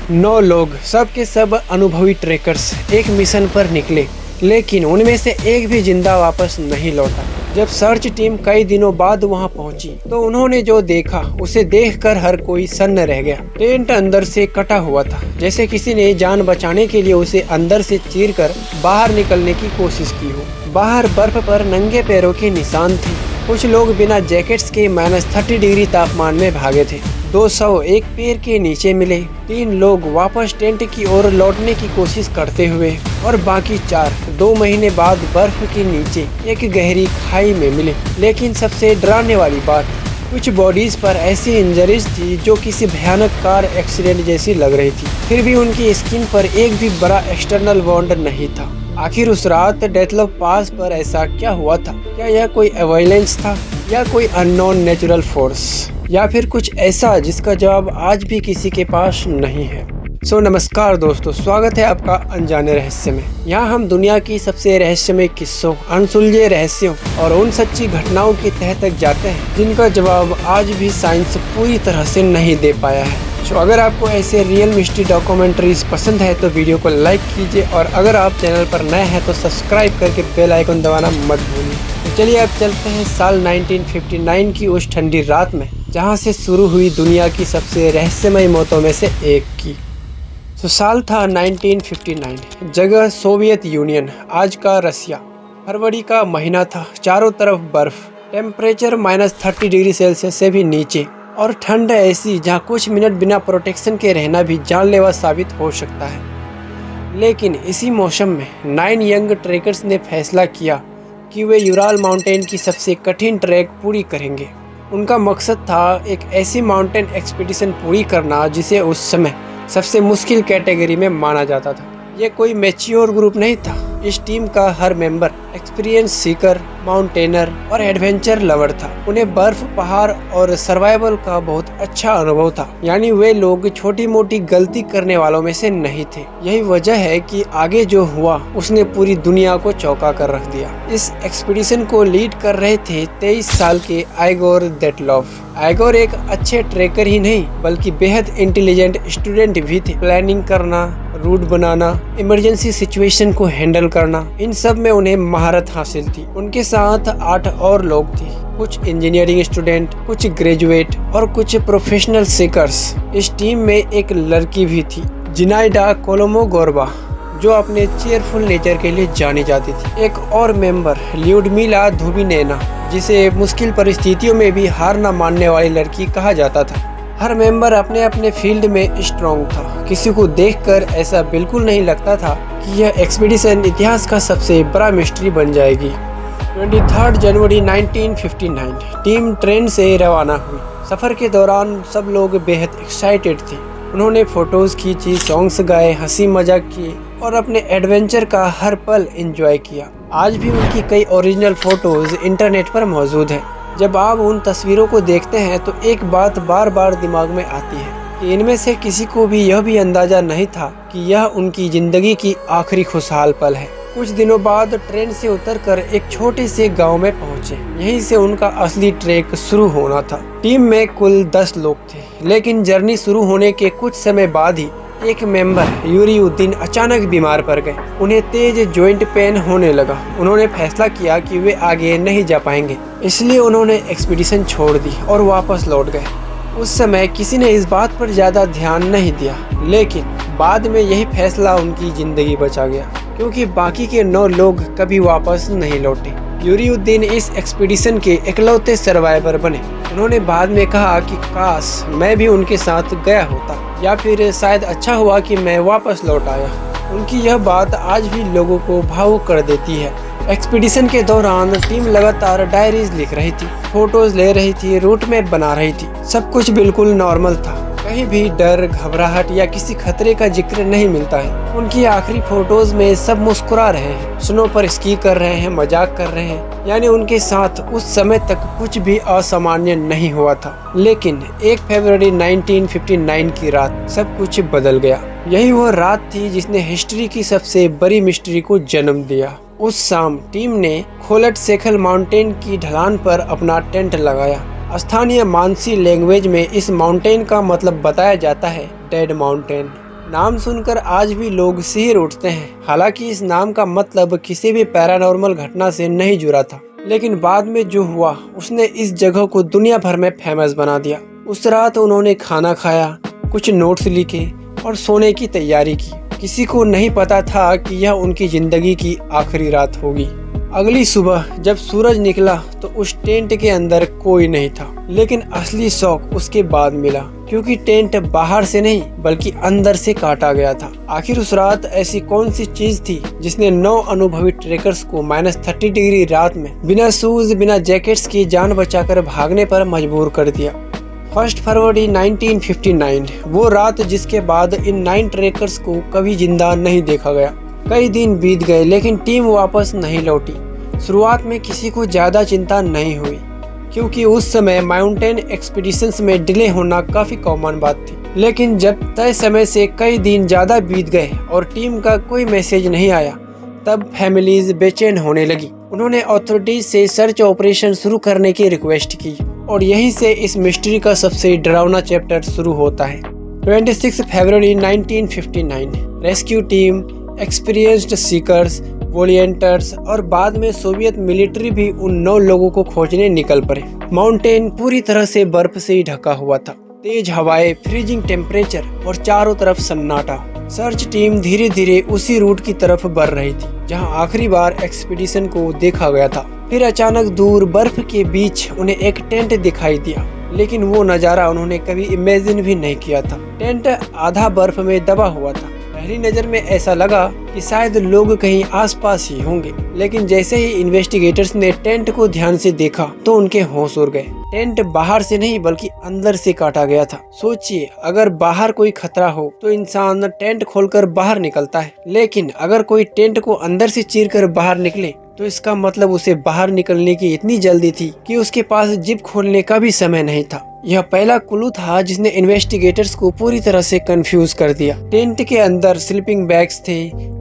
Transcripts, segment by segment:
9 लोग सब के सब अनुभवी ट्रेकर्स एक मिशन पर निकले, लेकिन उनमें से एक भी जिंदा वापस नहीं लौटा। जब सर्च टीम कई दिनों बाद वहां पहुंची तो उन्होंने जो देखा उसे देखकर हर कोई सन्न रह गया। टेंट अंदर से कटा हुआ था, जैसे किसी ने जान बचाने के लिए उसे अंदर से चीरकर बाहर निकलने की कोशिश की हो। बाहर बर्फ पर नंगे पैरों के निशान थे। कुछ लोग बिना जैकेट्स के -30 डिग्री तापमान में भागे थे। 200 एक पेड़ के नीचे मिले। 3 लोग वापस टेंट की ओर लौटने की कोशिश करते हुए और बाकी 4 2 महीने बाद बर्फ के नीचे एक गहरी खाई में मिले। लेकिन सबसे डराने वाली बात, कुछ बॉडीज पर ऐसी इंजरीज थी जो किसी भयानक कार एक्सीडेंट जैसी लग रही थी। फिर भी उनकी स्किन पर एक भी बड़ा एक्सटर्नल वॉन्ड नहीं था। आखिर उस रात डेथलॉफ पास पर ऐसा क्या हुआ था? क्या यह कोई एवाइलेंस था या कोई अननोन नेचुरल फोर्स, या फिर कुछ ऐसा जिसका जवाब आज भी किसी के पास नहीं है? नमस्कार दोस्तों, स्वागत है आपका अनजाने रहस्य में। यहाँ हम दुनिया की सबसे रहस्यमय किस्सों, अनसुलझे रहस्यों और उन सच्ची घटनाओं की तह तक जाते हैं जिनका जवाब आज भी साइंस पूरी तरह से नहीं दे पाया है। अगर आपको ऐसे रियल मिस्ट्री डॉक्यूमेंट्रीज पसंद है तो वीडियो को लाइक कीजिए, और अगर आप चैनल पर नए हैं तो सब्सक्राइब करके बेल आइकन दबाना मत भूलिए। तो चलिए अब चलते हैं साल 1959 की उस ठंडी रात में, जहां से शुरू हुई दुनिया की सबसे रहस्यमय मौतों में से एक की। साल था 1959, जगह सोवियत यूनियन, आज का रसिया। फरवरी का महीना था, चारों तरफ बर्फ, टेम्परेचर -30 डिग्री सेल्सियस से भी नीचे, और ठंड ऐसी जहां कुछ मिनट बिना प्रोटेक्शन के रहना भी जानलेवा साबित हो सकता है। लेकिन इसी मौसम में 9 यंग ट्रेकर्स ने फैसला किया कि वे यूराल माउंटेन की सबसे कठिन ट्रैक पूरी करेंगे। उनका मकसद था एक ऐसी माउंटेन एक्सपीडिशन पूरी करना जिसे उस समय सबसे मुश्किल कैटेगरी में माना जाता था। ये कोई मैच्योर ग्रुप नहीं था। इस टीम का हर मेंबर एक्सपीरियंस सीकर, माउंटेनर और एडवेंचर लवर था। उन्हें बर्फ, पहाड़ और सर्वाइवल का बहुत अच्छा अनुभव था। यानी वे लोग छोटी मोटी गलती करने वालों में से नहीं थे। यही वजह है कि आगे जो हुआ उसने पूरी दुनिया को चौंका कर रख दिया। इस एक्सपीडिशन को लीड कर रहे थे 23 साल के आइगोर डेटलॉफ। आइगोर एक अच्छे ट्रेकर ही नहीं बल्कि बेहद इंटेलिजेंट स्टूडेंट भी थे। प्लानिंग करना, रूट बनाना, इमरजेंसी सिचुएशन को हैंडल करना, इन सब में उन्हें महारत हासिल थी। उनके साथ 8 और लोग थे, कुछ इंजीनियरिंग स्टूडेंट, कुछ ग्रेजुएट और कुछ प्रोफेशनल सीकर्स। इस टीम में एक लड़की भी थी, जिनाइडा कोलोमोगोर्बा, जो अपने चेयरफुल नेचर के लिए जानी जाती थी। एक और मेंबर ल्यूडमिला धुबिनेना, जिसे मुश्किल परिस्थितियों में भी हार न मानने वाली लड़की कहा जाता था। हर मेंबर अपने अपने फील्ड में स्ट्रॉन्ग था। किसी को देखकर ऐसा बिल्कुल नहीं लगता था कि यह एक्सपीडिशन इतिहास का सबसे बड़ा मिस्ट्री बन जाएगी। 23 जनवरी 1959 टीम ट्रेन से रवाना हुई। सफर के दौरान सब लोग बेहद एक्साइटेड थे। उन्होंने फोटोज खींची, सॉन्ग्स गाए, हंसी मजाक किए और अपने एडवेंचर का हर पल एंजॉय किया। आज भी उनकी कई ओरिजिनल फोटोज इंटरनेट पर मौजूद हैं। जब आप उन तस्वीरों को देखते हैं तो एक बात बार बार दिमाग में आती है कि इनमें से किसी को भी यह भी अंदाजा नहीं था कि यह उनकी जिंदगी की आखिरी खुशहाल पल है। कुछ दिनों बाद ट्रेन से उतरकर एक छोटे से गांव में पहुंचे। यहीं से उनका असली ट्रैक शुरू होना था। टीम में कुल 10 लोग थे, लेकिन जर्नी शुरू होने के कुछ समय बाद ही एक मेंबर यूरीउद्दीन अचानक बीमार पड़ गए। उन्हें तेज जॉइंट पेन होने लगा। उन्होंने फैसला किया कि वे आगे नहीं जा पाएंगे, इसलिए उन्होंने एक्सपीडिशन छोड़ दी और वापस लौट गए। उस समय किसी ने इस बात पर ज्यादा ध्यान नहीं दिया, लेकिन बाद में यही फैसला उनकी जिंदगी बचा गया, क्योंकि बाकी के 9 लोग कभी वापस नहीं लौटे। यूरीउद्दीन इस एक्सपीडिशन के इकलौते सर्वाइवर बने। उन्होंने बाद में कहा कि काश मैं भी उनके साथ गया होता, या फिर शायद अच्छा हुआ कि मैं वापस लौट आया। उनकी यह बात आज भी लोगों को भावुक कर देती है। एक्सपीडिशन के दौरान टीम लगातार डायरीज लिख रही थी, फोटोज ले रही थी, रूट मैप बना रही थी। सब कुछ बिल्कुल नॉर्मल था। कहीं भी डर, घबराहट या किसी खतरे का जिक्र नहीं मिलता है। उनकी आखिरी फोटोज में सब मुस्कुरा रहे हैं, स्नो पर स्की कर रहे हैं, मजाक कर रहे हैं। यानी उनके साथ उस समय तक कुछ भी असामान्य नहीं हुआ था। लेकिन 1 फरवरी 1959 की रात सब कुछ बदल गया। यही वो रात थी जिसने हिस्ट्री की सबसे बड़ी मिस्ट्री को जन्म दिया। उस शाम टीम ने खोलट सेखल माउंटेन की ढलान पर अपना टेंट लगाया। स्थानीय मानसी लैंग्वेज में इस माउंटेन का मतलब बताया जाता है डेड माउंटेन। नाम सुनकर आज भी लोग सिर उठते हैं। हालांकि इस नाम का मतलब किसी भी पैरानॉर्मल घटना से नहीं जुड़ा था, लेकिन बाद में जो हुआ उसने इस जगह को दुनिया भर में फेमस बना दिया। उस रात उन्होंने खाना खाया, कुछ नोट्स लिखे और सोने की तैयारी की। किसी को नहीं पता था कि यह उनकी जिंदगी की आखिरी रात होगी। अगली सुबह जब सूरज निकला तो उस टेंट के अंदर कोई नहीं था, लेकिन असली शौक उसके बाद मिला, क्योंकि टेंट बाहर से नहीं बल्कि अंदर से काटा गया था। आखिर उस रात ऐसी कौन सी चीज थी जिसने 9 अनुभवी ट्रेकर्स को -30 डिग्री रात में बिना शूज बिना जैकेट्स की जान बचाकर भागने पर मजबूर कर दिया। 1 फरवरी 1959 वो रात जिसके बाद इन 9 ट्रेकर्स को कभी जिंदा नहीं देखा गया। कई दिन बीत गए लेकिन टीम वापस नहीं लौटी। शुरुआत में किसी को ज्यादा चिंता नहीं हुई, क्योंकि उस समय माउंटेन एक्सपीडिशंस में डिले होना काफी कॉमन बात थी। लेकिन जब तय समय से कई दिन ज्यादा बीत गए और टीम का कोई मैसेज नहीं आया, तब फैमिलीज बेचैन होने लगी। उन्होंने अथॉरिटीज से सर्च ऑपरेशन शुरू करने की रिक्वेस्ट की और यहीं से इस मिस्ट्री का सबसे डरावना चैप्टर शुरू होता है। 26 फरवरी 1959 रेस्क्यू टीम, एक्सपीरियंस्ड सीकर्स, वॉलियंटियर्स और बाद में सोवियत मिलिट्री भी उन 9 लोगों को खोजने निकल पड़े। माउंटेन पूरी तरह से बर्फ से ही ढका हुआ था। तेज हवाएं, फ्रीजिंग टेम्परेचर और चारों तरफ सन्नाटा। सर्च टीम धीरे धीरे उसी रूट की तरफ बढ़ रही थी जहां आखिरी बार एक्सपीडिशन को देखा गया था। फिर अचानक दूर बर्फ के बीच उन्हें एक टेंट दिखाई दिया, लेकिन वो नज़ारा उन्होंने कभी इमेजिन भी नहीं किया था। टेंट आधा बर्फ में दबा हुआ था। पहली नज़र में ऐसा लगा कि शायद लोग कहीं आसपास ही होंगे, लेकिन जैसे ही इन्वेस्टिगेटर्स ने टेंट को ध्यान से देखा तो उनके होश उड़ गए। टेंट बाहर से नहीं बल्कि अंदर से काटा गया था। सोचिए, अगर बाहर कोई खतरा हो तो इंसान टेंट खोलकर बाहर निकलता है, लेकिन अगर कोई टेंट को अंदर से चीरकर बाहर निकले तो इसका मतलब उसे बाहर निकलने की इतनी जल्दी थी कि उसके पास जिप खोलने का भी समय नहीं था। यह पहला क्लू था जिसने इन्वेस्टिगेटर्स को पूरी तरह से कंफ्यूज कर दिया। टेंट के अंदर स्लीपिंग बैग्स थे,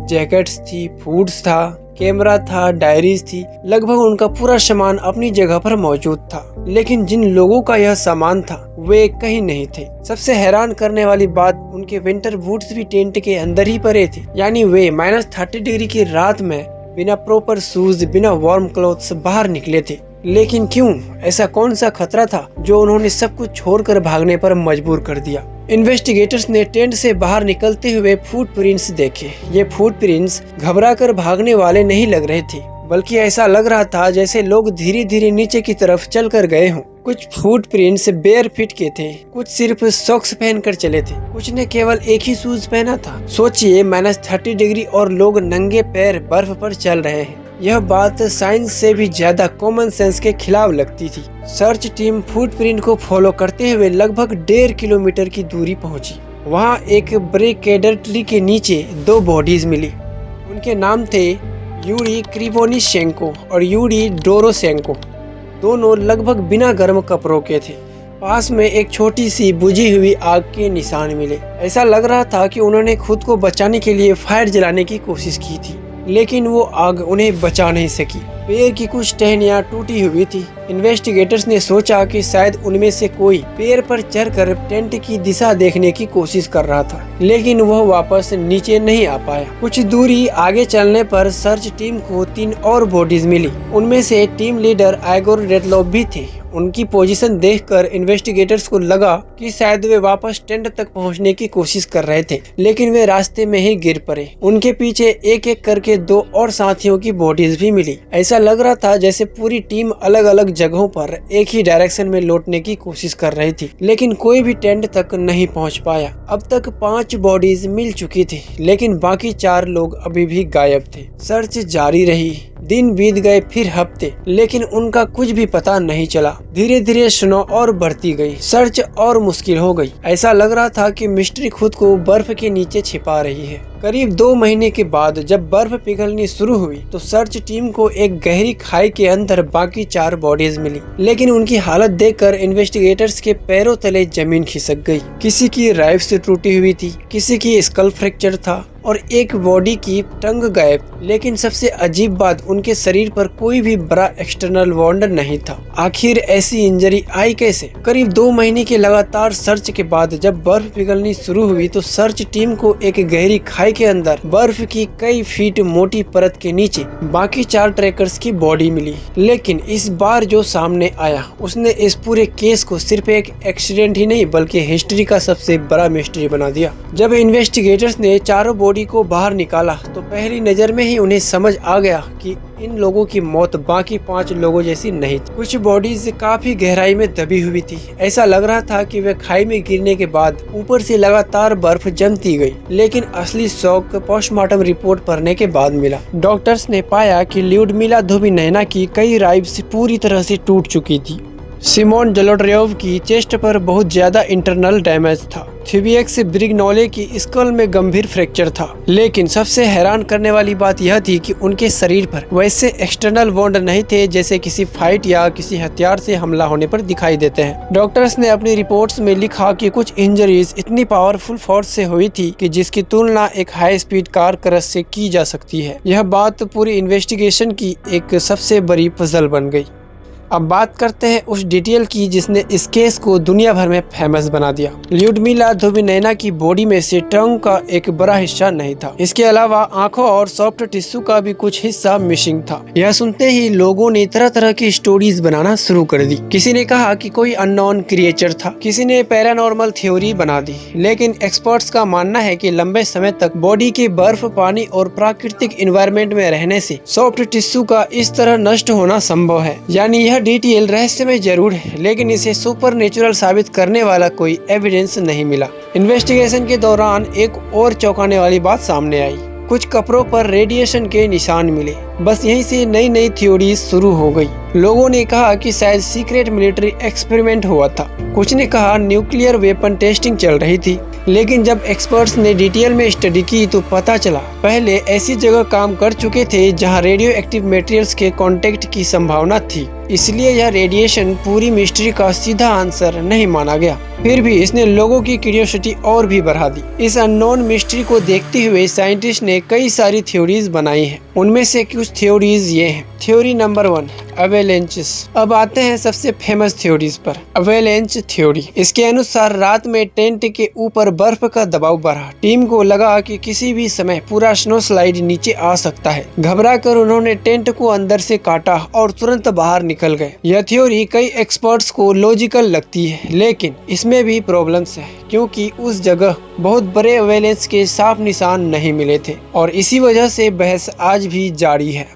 जैकेट्स थी, फूड्स था, कैमरा था, डायरीज थी। लगभग उनका पूरा सामान अपनी जगह पर मौजूद था, लेकिन जिन लोगों का यह सामान था वे कहीं नहीं थे। सबसे हैरान करने वाली बात, उनके विंटर बूट्स भी टेंट के अंदर ही पड़े थे। यानी वे -30 डिग्री की रात में बिना प्रॉपर शूज, बिना वार्म क्लॉथ्स बाहर निकले थे। लेकिन क्यों? ऐसा कौन सा खतरा था जो उन्होंने सब कुछ छोड़कर भागने पर मजबूर कर दिया? इन्वेस्टिगेटर्स ने टेंट से बाहर निकलते हुए फुटप्रिंट्स देखे। ये फुटप्रिंट्स घबराकर भागने वाले नहीं लग रहे थे, बल्कि ऐसा लग रहा था जैसे लोग धीरे धीरे नीचे की तरफ चल कर गए हों। कुछ फुटप्रिंट्स बेयर फीट के थे, कुछ सिर्फ सॉक्स पहनकर चले थे, कुछ ने केवल एक ही शूज पहना था। सोचिए, -30 डिग्री और लोग नंगे पैर बर्फ पर चल रहे हैं। यह बात साइंस से भी ज्यादा कॉमन सेंस के खिलाफ लगती थी। सर्च टीम फुटप्रिंट को फॉलो करते हुए लगभग 1.5 किलोमीटर की दूरी पहुंची। वहां एक ब्रेकेडर ट्री के नीचे 2 बॉडीज मिली। उनके नाम थे यूरी क्रिवोनिशेंको और यूरी डोरोशेंको। दोनों लगभग बिना गर्म कपड़ों के थे। पास में एक छोटी सी बुझी हुई आग के निशान मिले। ऐसा लग रहा था कि उन्होंने खुद को बचाने के लिए फायर जलाने की कोशिश की थी, लेकिन वो आग उन्हें बचा नहीं सकी। पैर की कुछ टहनियां टूटी हुई थी। इन्वेस्टिगेटर्स ने सोचा कि शायद उनमें से कोई पैर पर चढ़कर टेंट की दिशा देखने की कोशिश कर रहा था, लेकिन वह वापस नीचे नहीं आ पाया। कुछ दूरी आगे चलने पर सर्च टीम को 3 और बॉडीज मिली। उनमें से टीम लीडर आइगोर रेडलॉफ भी थे। उनकी पोजीशन देखकर इन्वेस्टिगेटर्स को लगा कि शायद वे वापस टेंट तक पहुंचने की कोशिश कर रहे थे, लेकिन वे रास्ते में ही गिर पड़े। उनके पीछे एक एक करके 2 और साथियों की बॉडीज भी मिली। ऐसा लग रहा था जैसे पूरी टीम अलग अलग जगहों पर एक ही डायरेक्शन में लौटने की कोशिश कर रही थी, लेकिन कोई भी टेंट तक नहीं पहुंच पाया। अब तक 5 बॉडीज मिल चुकी थी, लेकिन बाकी 4 लोग अभी भी गायब थे। सर्च जारी रही। दिन बीत गए, फिर हफ्ते, लेकिन उनका कुछ भी पता नहीं चला। धीरे धीरे स्नो और बढ़ती गई। सर्च और मुश्किल हो गई। ऐसा लग रहा था कि मिस्ट्री खुद को बर्फ के नीचे छिपा रही है। करीब 2 महीने के बाद जब बर्फ पिघलनी शुरू हुई तो सर्च टीम को एक गहरी खाई के अंदर बाकी 4 बॉडीज मिली, लेकिन उनकी हालत देखकर इन्वेस्टिगेटर्स के पैरों तले जमीन खिसक गई। किसी की राइफ्स टूटी हुई थी, किसी की स्कल फ्रैक्चर था और एक बॉडी की टंग गायब। लेकिन सबसे अजीब बात, उनके शरीर पर कोई भी बड़ा एक्सटर्नल वॉन्ड नहीं था। आखिर ऐसी इंजरी आई कैसे? करीब 2 महीने के लगातार सर्च के बाद जब बर्फ पिघलनी शुरू हुई तो सर्च टीम को एक गहरी खाई के अंदर बर्फ की कई फीट मोटी परत के नीचे बाकी 4 ट्रैकर्स की बॉडी मिली। लेकिन इस बार जो सामने आया उसने इस पूरे केस को सिर्फ एक एक्सीडेंट ही नहीं बल्कि हिस्ट्री का सबसे बड़ा मिस्ट्री बना दिया। जब इन्वेस्टिगेटर्स ने चारों बॉडी को बाहर निकाला तो पहली नजर में ही उन्हें समझ आ गया कि इन लोगों की मौत बाकी 5 लोगों जैसी नहीं थी। कुछ बॉडीज काफी गहराई में दबी हुई थी। ऐसा लग रहा था कि वे खाई में गिरने के बाद ऊपर से लगातार बर्फ जमती गई। लेकिन असली शौक पोस्टमार्टम रिपोर्ट पढ़ने के बाद मिला। डॉक्टर्स ने पाया कि ल्यूडमिला धोबिनैना की कई राइब्स पूरी तरह से टूट चुकी थी। सिमोन जलोट्रेव की चेस्ट पर बहुत ज्यादा इंटरनल डैमेज था। थिबिएक्स ब्रिग्नोले की स्कल में गंभीर फ्रैक्चर था। लेकिन सबसे हैरान करने वाली बात यह थी कि उनके शरीर पर वैसे एक्सटर्नल वॉन्ड नहीं थे जैसे किसी फाइट या किसी हथियार से हमला होने पर दिखाई देते हैं। डॉक्टर्स ने अपनी रिपोर्ट्स में लिखा कि कुछ इंजरीज इतनी पावरफुल फोर्स से हुई थी कि जिसकी तुलना एक हाई स्पीड कार क्रश से की जा सकती है। यह बात पूरी इन्वेस्टिगेशन की एक सबसे बड़ी पजल बन गई। अब बात करते हैं उस डिटेल की जिसने इस केस को दुनिया भर में फेमस बना दिया। ल्यूडमिला धोबिनैना की बॉडी में से टंग का एक बड़ा हिस्सा नहीं था। इसके अलावा आंखों और सॉफ्ट टिश्यू का भी कुछ हिस्सा मिसिंग था। यह सुनते ही लोगों ने तरह तरह की स्टोरीज बनाना शुरू कर दी। किसी ने कहा कि कोई अननोन क्रिएचर था, किसी ने पैरानॉर्मल थ्योरी बना दी। लेकिन एक्सपर्ट्स का मानना है कि लंबे समय तक बॉडी के बर्फ, पानी और प्राकृतिक एनवायरनमेंट में रहने से सॉफ्ट टिश्यू का इस तरह नष्ट होना संभव है। यानी यह डिटेल रहस्यमय जरूर है लेकिन इसे सुपर नेचुरल साबित करने वाला कोई एविडेंस नहीं मिला। इन्वेस्टिगेशन के दौरान एक और चौंकाने वाली बात सामने आई। कुछ कपड़ों पर रेडिएशन के निशान मिले। बस यहीं से नई नई थ्योरीज शुरू हो गई। लोगों ने कहा कि शायद सीक्रेट मिलिट्री एक्सपेरिमेंट हुआ था। कुछ ने कहा न्यूक्लियर वेपन टेस्टिंग चल रही थी। लेकिन जब एक्सपर्ट्स ने डिटेल में स्टडी की तो पता चला पहले ऐसी जगह काम कर चुके थे जहां रेडियो एक्टिव मटेरियल्स के कांटेक्ट की संभावना थी। इसलिए यह रेडिएशन पूरी मिस्ट्री का सीधा आंसर नहीं माना गया। फिर भी इसने लोगों की क्यूरियोसिटी और भी बढ़ा दी। इस अननोन मिस्ट्री को देखते हुए साइंटिस्ट ने कई सारी थ्योरीज बनाई हैं। उनमें से कुछ थ्योरीज ये हैं। Theory number 1, अवेलेंचेस। अब आते हैं सबसे फेमस थ्योरीज पर। अवेलेंच थ्योरी। इसके अनुसार रात में टेंट के ऊपर बर्फ का दबाव बढ़ा। टीम को लगा कि किसी भी समय पूरा स्नो स्लाइड नीचे आ सकता है। घबरा कर उन्होंने टेंट को अंदर से काटा और तुरंत बाहर निकल गए। यह थ्योरी कई एक्सपर्ट्स को लॉजिकल लगती है लेकिन इसमें भी प्रॉब्लम्स है क्योंकि उस जगह बहुत बड़े अवेलेंच के साफ निशान नहीं मिले थे और इसी वजह से बहस आज भी जारी है।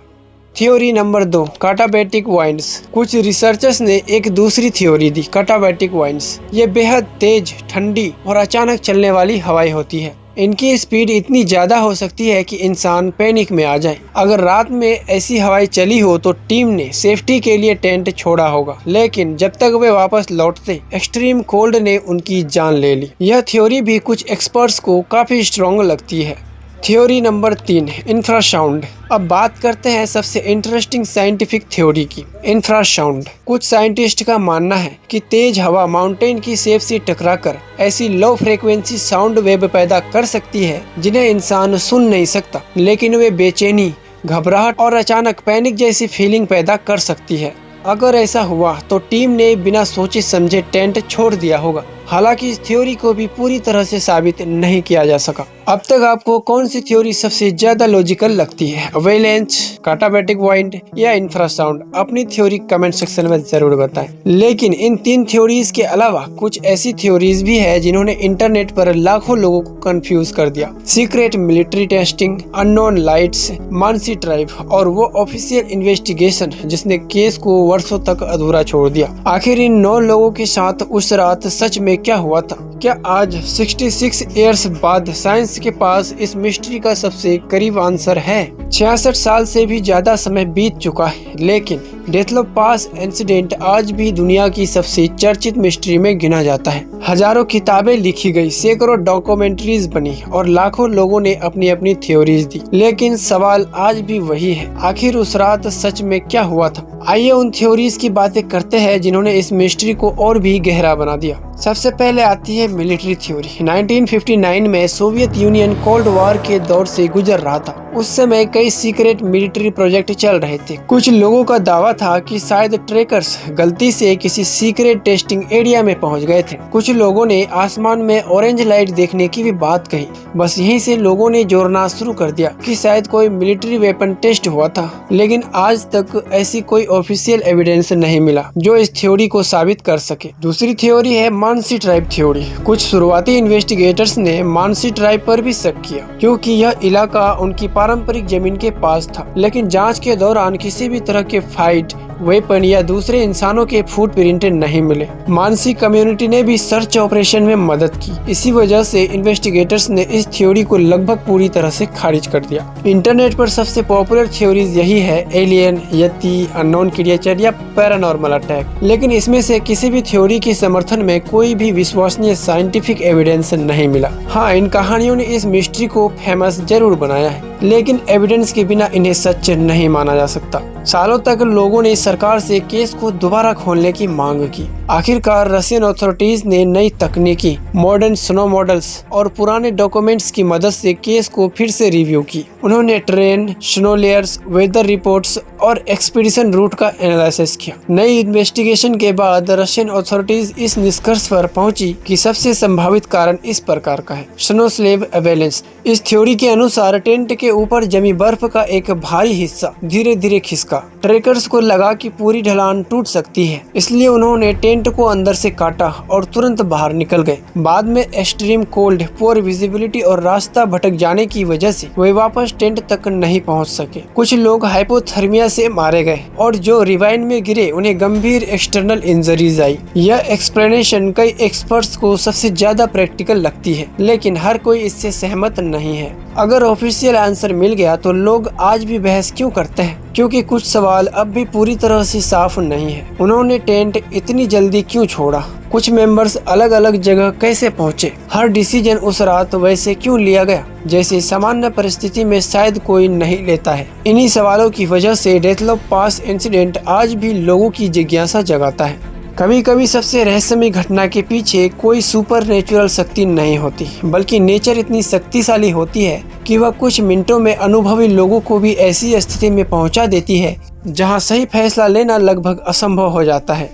Theory number 2, katabatic winds. कुछ रिसर्चर्स ने एक दूसरी थ्योरी दी, काटाबैटिक वाइंड्स। ये बेहद तेज, ठंडी और अचानक चलने वाली हवाएं होती है। इनकी स्पीड इतनी ज्यादा हो सकती है कि इंसान पैनिक में आ जाए। अगर रात में ऐसी हवाएं चली हो तो टीम ने सेफ्टी के लिए टेंट छोड़ा होगा लेकिन जब तक वे वापस लौटते एक्सट्रीम कोल्ड ने उनकी जान ले ली। यह थ्योरी भी कुछ एक्सपर्ट्स को काफी स्ट्रॉन्ग लगती है। Theory number 3, infrasound. अब बात करते हैं सबसे इंटरेस्टिंग साइंटिफिक थ्योरी की, इंफ्रासाउंड। कुछ साइंटिस्ट का मानना है कि तेज हवा माउंटेन की शेप से टकराकर ऐसी लो फ्रीक्वेंसी साउंड वेव पैदा कर सकती है जिन्हें इंसान सुन नहीं सकता लेकिन वे बेचैनी, घबराहट और अचानक पैनिक जैसी फीलिंग पैदा कर सकती है। अगर ऐसा हुआ तो टीम ने बिना सोचे समझे टेंट छोड़ दिया होगा। हालांकि इस थ्योरी को भी पूरी तरह से साबित नहीं किया जा सका। अब तक आपको कौन सी थ्योरी सबसे ज्यादा लॉजिकल लगती है, अवेलेंच, काटाबैटिक वाइंड या इंफ्रासाउंड? अपनी थ्योरी कमेंट सेक्शन में जरूर बताएं। लेकिन इन 3 थ्योरीज के अलावा कुछ ऐसी थ्योरीज भी है जिन्होंने इंटरनेट पर लाखों लोगों को कंफ्यूज कर दिया। Secret military testing, unknown lights, Mansi tribe और वो ऑफिशियल इन्वेस्टिगेशन जिसने केस को वर्षों तक अधूरा छोड़ दिया। आखिर इन 9 लोगों के साथ उस रात सच में क्या हुआ था? क्या आज 66 ईयर्स बाद साइंस के पास इस मिस्ट्री का सबसे करीब आंसर है? 66 साल से भी ज्यादा समय बीत चुका है लेकिन डेथलो पास इंसिडेंट आज भी दुनिया की सबसे चर्चित मिस्ट्री में गिना जाता है। हजारों किताबें लिखी गई, सैकड़ों डॉक्यूमेंट्रीज बनी और लाखों लोगों ने अपनी अपनी थ्योरीज दी। लेकिन सवाल आज भी वही है, आखिर उस रात सच में क्या हुआ था? आइए उन थ्योरीज की बातें करते हैं जिन्होंने इस मिस्ट्री को और भी गहरा बना दिया। सबसे पहले आती है है मिलिट्री थ्योरी। 1959 में सोवियत यूनियन कोल्ड वॉर के दौर से गुजर रहा था। उस समय कई सीक्रेट मिलिट्री प्रोजेक्ट चल रहे थे। कुछ लोगों का दावा था कि शायद ट्रैकर्स गलती से किसी सीक्रेट टेस्टिंग एरिया में पहुंच गए थे। कुछ लोगों ने आसमान में ऑरेंज लाइट देखने की भी बात कही। बस यहीं से लोगों ने जोड़ना शुरू कर दिया कि शायद कोई मिलिट्री वेपन टेस्ट हुआ था, लेकिन आज तक ऐसी कोई ऑफिशियल एविडेंस नहीं मिला जो इस थ्योरी को साबित कर सके। दूसरी थ्योरी है मानसी ट्राइब थ्योरी। कुछ शुरुआती इन्वेस्टिगेटर्स ने मानसी ट्राइब पर भी शक किया क्योंकि यह इलाका उनकी पारंपरिक जमीन के पास था, लेकिन जांच के दौरान किसी भी तरह के फाइट, वेपन या दूसरे इंसानों के फुटप्रिंट नहीं मिले। मानसी कम्युनिटी ने भी सर्च ऑपरेशन में मदद की। इसी वजह से इन्वेस्टिगेटर्स ने इस थ्योरी को लगभग पूरी तरह से खारिज कर दिया। इंटरनेट पर सबसे पॉपुलर थ्योरीज यही है, एलियन, यति, अननोन क्रिएचर या पैरानॉर्मल अटैक। लेकिन इसमें से किसी भी थ्योरी के समर्थन में कोई भी विश्वसनीय साइंटिफिक एविडेंस नहीं मिला। हाँ, इन कहानियों ने इस मिस्ट्री को फेमस जरूर बनाया है, लेकिन एविडेंस के बिना इन्हें सच नहीं माना जा सकता। सालों तक लोगों ने सरकार से केस को दोबारा खोलने की मांग की। आखिरकार रशियन अथॉरिटीज ने नई तकनीकी, मॉडर्न स्नो मॉडल्स और पुराने डॉक्यूमेंट्स की मदद से केस को फिर से रिव्यू की। उन्होंने train, snow layers, weather reports और एक्सपीडिशन रूट का एनालिसिस किया। नई इन्वेस्टिगेशन के बाद रशियन अथॉरिटीज इस निष्कर्ष पर पहुंची कि सबसे संभावित कारण इस प्रकार का है, स्नो स्लेब अवेलेंस। इस थ्योरी के अनुसार टेंट के ऊपर जमी बर्फ का एक भारी हिस्सा धीरे धीरे खिसका। ट्रेकर्स को लगा कि पूरी ढलान टूट सकती है, इसलिए उन्होंने टेंट को अंदर से काटा और तुरंत बाहर निकल गए। बाद में एक्सट्रीम कोल्ड, पुअर विजिबिलिटी और रास्ता भटक जाने की वजह से वे वापस टेंट तक नहीं पहुंच सके। कुछ लोग हाइपोथर्मिया से मारे गए और जो रिवाइन में गिरे उन्हें गंभीर एक्सटर्नल इंजरीज आई। यह एक्सप्लेनेशन कई एक्सपर्ट्स को सबसे ज्यादा प्रैक्टिकल लगती है, लेकिन हर कोई इससे सहमत नहीं है। अगर ऑफिशियल आंसर मिल गया तो लोग आज भी बहस क्यों करते हैं? क्योंकि कुछ सवाल अब भी पूरी तरह से साफ नहीं है। उन्होंने टेंट इतनी जल्दी क्यों छोड़ा? कुछ मेंबर्स अलग अलग जगह कैसे पहुंचे? हर डिसीजन उस रात वैसे क्यों लिया गया जैसे सामान्य परिस्थिति में शायद कोई नहीं लेता है? इन्हीं सवालों की वजह से डेथलॉप पास इंसिडेंट आज भी लोगों की जिज्ञासा जगाता है। कभी कभी सबसे रहस्यमय घटना के पीछे कोई सुपर नेचुरल शक्ति नहीं होती, बल्कि नेचर इतनी शक्तिशाली होती है कि वह कुछ मिनटों में अनुभवी लोगों को भी ऐसी स्थिति में पहुंचा देती है जहां सही फैसला लेना लगभग असंभव हो जाता है।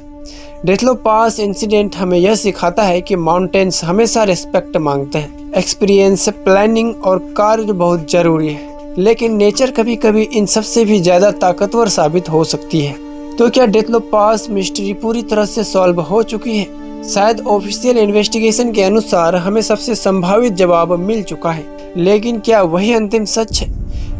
डेथलॉप पास इंसिडेंट हमें यह सिखाता है कि माउंटेन्स हमेशा रिस्पेक्ट मांगते हैं। एक्सपीरियंस, प्लानिंग और कार्य बहुत जरूरी है, लेकिन नेचर कभी कभी इन सबसे भी ज्यादा ताकतवर साबित हो सकती है। तो क्या डेथलॉप पास मिस्ट्री पूरी तरह से सॉल्व हो चुकी है? शायद ऑफिशियल इन्वेस्टिगेशन के अनुसार हमें सबसे संभावित जवाब मिल चुका है, लेकिन क्या वही अंतिम सच है?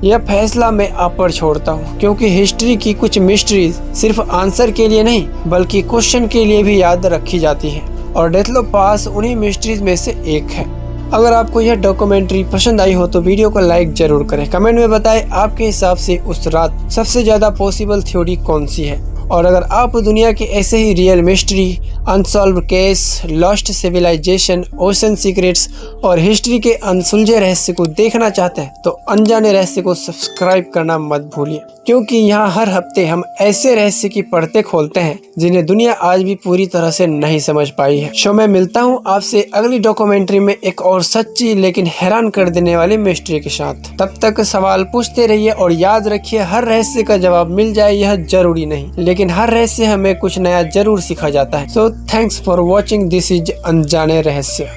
यह फैसला मैं आप पर छोड़ता हूँ, क्योंकि हिस्ट्री की कुछ मिस्ट्रीज सिर्फ आंसर के लिए नहीं बल्कि क्वेश्चन के लिए भी याद रखी जाती है, और डेथलॉप पास उन्हीं मिस्ट्रीज में से एक है। अगर आपको यह डॉक्यूमेंट्री पसंद आई हो तो वीडियो को लाइक जरूर करें। कमेंट में बताएं आपके हिसाब से उस रात सबसे ज्यादा पॉसिबल थ्योरी कौन सी है। और अगर आप दुनिया के ऐसे ही real mystery, unsolved case, lost civilization, ocean secrets और हिस्ट्री के अनसुलझे रहस्य को देखना चाहते हैं तो अनजाने रहस्य को सब्सक्राइब करना मत भूलिए, क्योंकि यहाँ हर हफ्ते हम ऐसे रहस्य की परतें खोलते हैं जिन्हें दुनिया आज भी पूरी तरह से नहीं समझ पाई है। सो मैं मिलता हूँ आपसे अगली डॉक्यूमेंट्री में एक और सच्ची लेकिन हैरान कर देने वाली मिस्ट्री के साथ। तब तक सवाल पूछते रहिए और याद रखिए, हर रहस्य का जवाब मिल जाए यह जरूरी नहीं, लेकिन हर रहस्य हमें कुछ नया जरूर सिखा जाता है। So thanks for watching, this is अनजाने रहस्य।